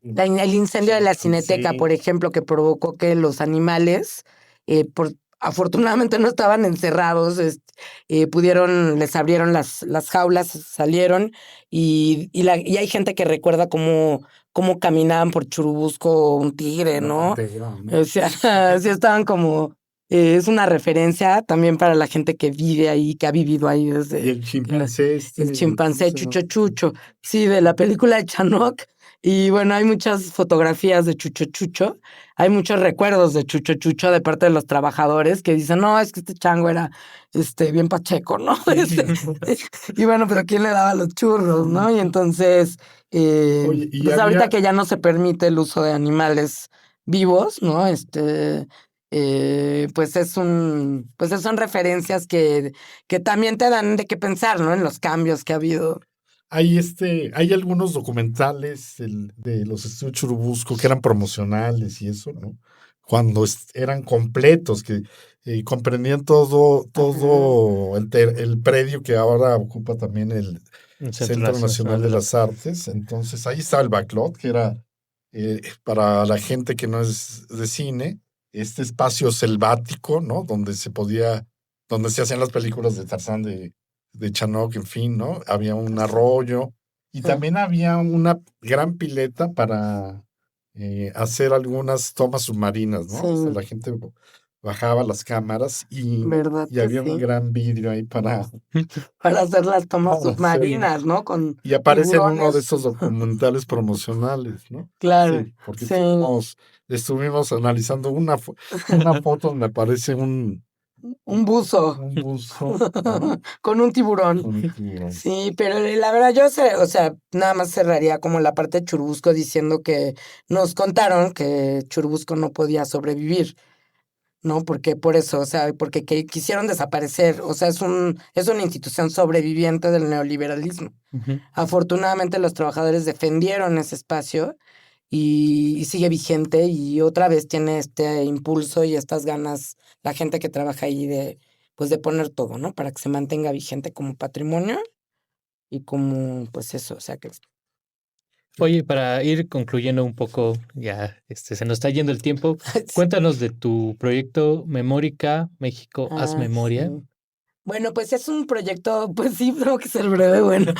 El incendio de la Cineteca, por ejemplo, que provocó que los animales, afortunadamente no estaban encerrados, les abrieron las jaulas, salieron y hay gente que recuerda cómo caminaban por Churubusco un tigre, ¿no? O sea, sí estaban como... es una referencia también para la gente que vive ahí, que ha vivido ahí desde... Y el chimpancé. El chimpancé Chucho Chucho, sí, de la película de Chanoc. Y bueno, hay muchas fotografías de Chucho Chucho, hay muchos recuerdos de Chucho Chucho de parte de los trabajadores que dicen, no, es que este chango era bien pacheco, ¿no? Y bueno, pero ¿quién le daba los churros, no? Y entonces, Oye, y pues ahorita que ya no se permite el uso de animales vivos, ¿no? Pues son referencias que también te dan de qué pensar, ¿no? En los cambios que ha habido. Hay algunos documentales de los estudios Churubusco que eran promocionales y eso, ¿no? Cuando eran completos, que comprendían todo el predio que ahora ocupa también el Centro Nacional de las Artes. Entonces, ahí estaba el backlot, que era para la gente que no es de cine, este espacio selvático, ¿no? Donde se hacían las películas de Tarzán de Chanoc, en fin, ¿no? Había un arroyo y también había una gran pileta para hacer algunas tomas submarinas, ¿no? O sea, la gente bajaba las cámaras y había un gran vidrio ahí para hacer las tomas submarinas, ¿no? Y aparece en uno de esos documentales promocionales, ¿no? Claro. Sí, porque estuvimos analizando una foto donde aparece un buzo. ¿no? Con un tiburón. Sí, pero la verdad yo nada más cerraría como la parte de Churubusco diciendo que nos contaron que Churubusco no podía sobrevivir, ¿no? Porque por eso, porque quisieron desaparecer, es una institución sobreviviente del neoliberalismo. Afortunadamente los trabajadores defendieron ese espacio y sigue vigente y otra vez tiene este impulso y estas ganas la gente que trabaja ahí de poner todo, ¿no? Para que se mantenga vigente como patrimonio y como, pues eso, que... Oye, para ir concluyendo un poco, ya se nos está yendo el tiempo, cuéntanos de tu proyecto Memórica México, Haz Memoria. Sí. Bueno, pues es un proyecto, pues sí, tengo que ser breve, bueno,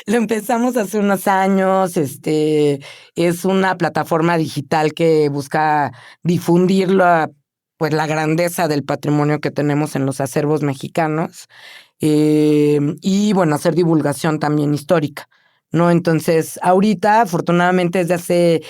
lo empezamos hace unos años, es una plataforma digital que busca difundir la grandeza del patrimonio que tenemos en los acervos mexicanos, y bueno, hacer divulgación también histórica, ¿no? Entonces, ahorita, afortunadamente,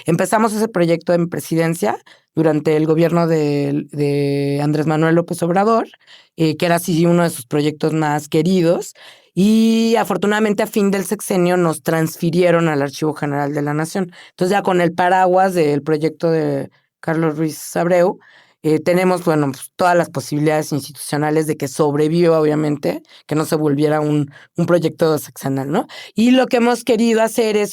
empezamos ese proyecto en Presidencia, durante el gobierno de Andrés Manuel López Obrador, que era así uno de sus proyectos más queridos. Y afortunadamente a fin del sexenio nos transfirieron al Archivo General de la Nación. Entonces ya con el paraguas del proyecto de Carlos Ruiz Abreu, tenemos, bueno, pues, todas las posibilidades institucionales de que sobreviva, obviamente, que no se volviera un proyecto sexenal, ¿no? Y lo que hemos querido hacer es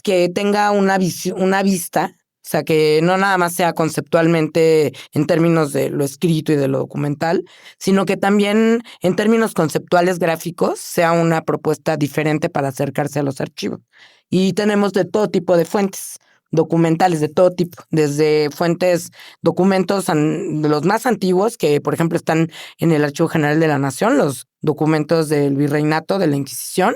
que tenga una vista, o sea, que no nada más sea conceptualmente en términos de lo escrito y de lo documental, sino que también en términos conceptuales gráficos sea una propuesta diferente para acercarse a los archivos. Y tenemos de todo tipo de fuentes documentales de todo tipo, desde documentos de los más antiguos, que por ejemplo están en el Archivo General de la Nación, los documentos del Virreinato, de la Inquisición,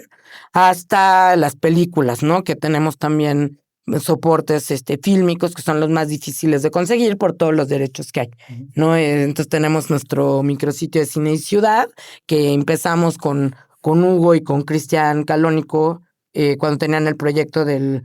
hasta las películas, ¿no? Que tenemos también soportes fílmicos que son los más difíciles de conseguir por todos los derechos que hay, ¿no? Entonces tenemos nuestro micrositio de Cine y Ciudad, que empezamos con Hugo y con Cristian Calónico cuando tenían el proyecto del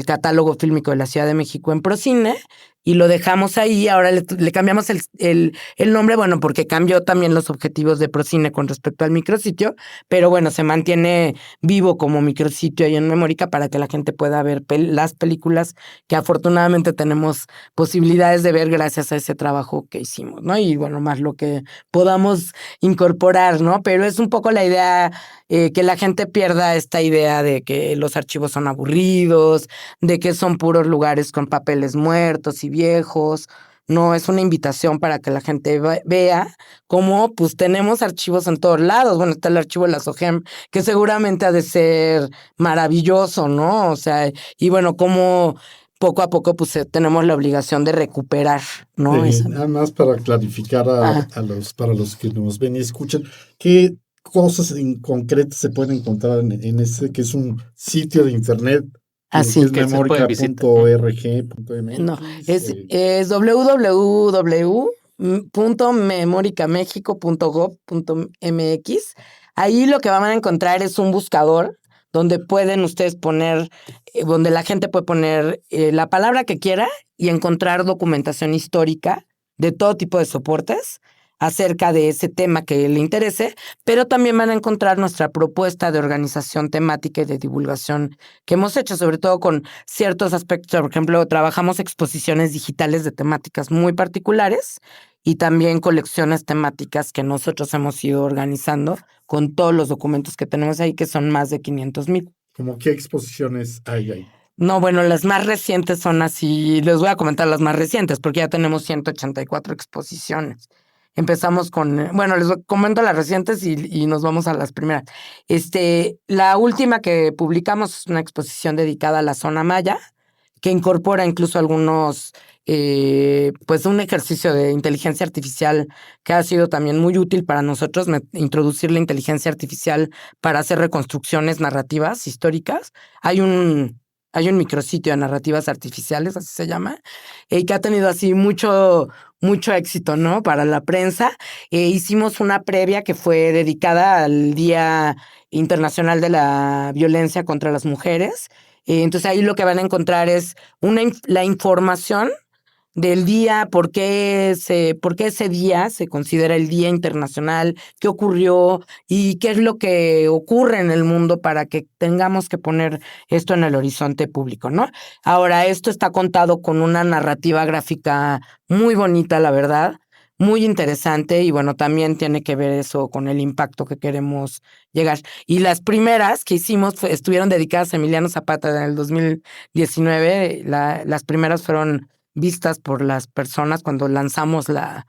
catálogo fílmico de la Ciudad de México en Procine, y lo dejamos ahí. Ahora le cambiamos el nombre, bueno, porque cambió también los objetivos de Procine con respecto al micrositio, pero bueno, se mantiene vivo como micrositio ahí en Memórica para que la gente pueda ver las películas que afortunadamente tenemos posibilidades de ver gracias a ese trabajo que hicimos, ¿no? Y bueno, más lo que podamos incorporar, ¿no? Pero es un poco la idea que la gente pierda esta idea de que los archivos son aburridos, de que son puros lugares con papeles muertos y viejos. No, es una invitación para que la gente vea cómo pues tenemos archivos en todos lados. Bueno, está el archivo de la SOGEM, que seguramente ha de ser maravilloso, ¿no? O sea, y bueno, cómo poco a poco pues tenemos la obligación de recuperar, ¿no? Nada más para clarificar para los que nos ven y escuchan, ¿qué cosas en concreto se pueden encontrar en ese que es un sitio de internet? Así que es memorica.org.mx. No, es www.memoricamexico.gov.mx. Ahí lo que van a encontrar es un buscador donde pueden ustedes poner, donde la gente puede poner la palabra que quiera y encontrar documentación histórica de todo tipo de soportes acerca de ese tema que le interese, pero también van a encontrar nuestra propuesta de organización temática y de divulgación que hemos hecho, sobre todo con ciertos aspectos. Por ejemplo, trabajamos exposiciones digitales de temáticas muy particulares y también colecciones temáticas que nosotros hemos ido organizando con todos los documentos que tenemos ahí, que son más de 500,000. ¿Cómo qué exposiciones hay ahí? No, bueno, las más recientes son así, les voy a comentar las más recientes, porque ya tenemos 184 exposiciones. Empezamos bueno, les comento las recientes y nos vamos a las primeras. La última que publicamos es una exposición dedicada a la zona maya, que incorpora incluso algunos, pues un ejercicio de inteligencia artificial que ha sido también muy útil para nosotros, introducir la inteligencia artificial para hacer reconstrucciones narrativas históricas. Hay un micrositio de narrativas artificiales, así se llama, que ha tenido así mucho éxito, ¿no? Para la prensa. Hicimos una previa que fue dedicada al Día Internacional de la Violencia contra las Mujeres. Entonces ahí lo que van a encontrar es la información del día, por qué ese día se considera el Día Internacional, qué ocurrió y qué es lo que ocurre en el mundo para que tengamos que poner esto en el horizonte público, ¿no? Ahora, esto está contado con una narrativa gráfica muy bonita, la verdad, muy interesante, y bueno, también tiene que ver eso con el impacto que queremos llegar. Y las primeras que hicimos estuvieron dedicadas a Emiliano Zapata en el 2019. Las primeras fueron vistas por las personas cuando lanzamos la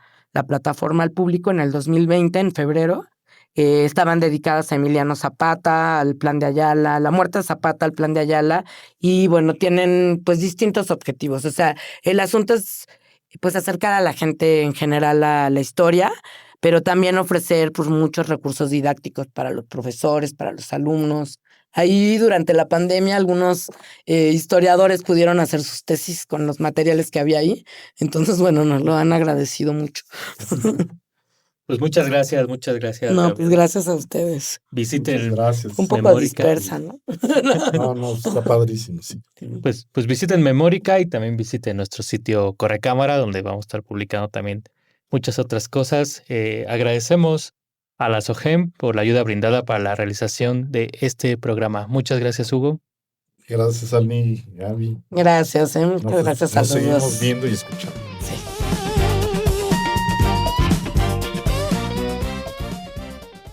plataforma al público en el 2020, en febrero. Estaban dedicadas a Emiliano Zapata, al Plan de Ayala, la muerte de Zapata, al Plan de Ayala, y bueno, tienen pues distintos objetivos. O sea, el asunto es pues acercar a la gente en general a la historia, pero también ofrecer pues muchos recursos didácticos para los profesores, para los alumnos. Ahí durante la pandemia algunos historiadores pudieron hacer sus tesis con los materiales que había ahí. Entonces, bueno, nos lo han agradecido mucho. Pues muchas gracias, No, pues Gabriel. gracias a ustedes. Visiten Gracias. Un poco Memórica. dispersa, ¿no? No, está padrísimo, sí. Pues visiten Memórica y también visiten nuestro sitio Correcámara, donde vamos a estar publicando también muchas otras cosas. Agradecemos a la SOGEM por la ayuda brindada para la realización de este programa. Muchas gracias, Hugo. Gracias, Alni, Gaby. Gracias, muchas gracias a Nos los seguimos dos. viendo y escuchando.